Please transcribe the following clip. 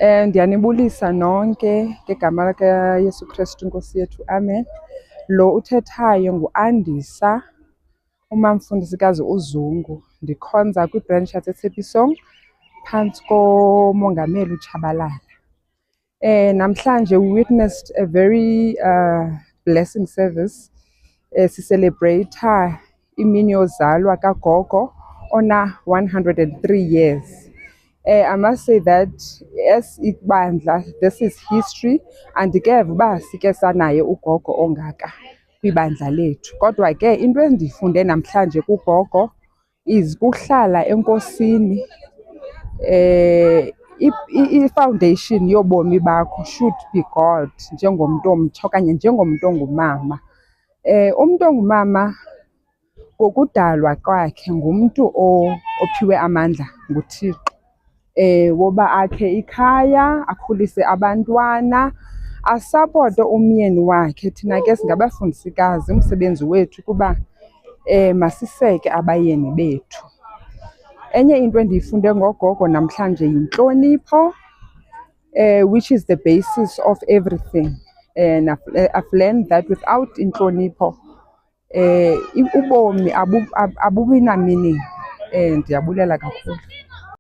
Ndiyanibulisa nonke ngegama likaYesu Kristu Nkosi yethu, amen. Lo uthethayo nguAndisa, umamfundisikazi uZungu. Ndikhonza kwibranch yaseTshepisong phantsi komongameli uTshabalala. Namhlanje we witnessed a very blessing service. Sicelebrate imini yozalwa kagogo ona 103 years. I must say that as ibandla, this is history, andikeva uba sike sanaye ugogo ongaka kwibandla lethu. Kodwa ke into endifunde namhlanje kugogo is kuhlala enkosini. I-foundation yobomi bakho should be God njengomntu omtsha okanye njengomntu ongumama. Umntu ongumama ngokudalwa kwakhe ngumntu ophiwe amandla nguThixo. Woba akhe ikhaya, akhulise abantwana, asapote umyeni wakhe. Thina ke singabafundisikazi, umsebenzi wethu kuba masiseke abayeni bethu. Enye into endiyifunde ngogogo namhlanje yintlonipho, which is the basis of everything. And I've learned that without intlonipho, ubomi abubi na meaning. Ndiyabulela kakhulu.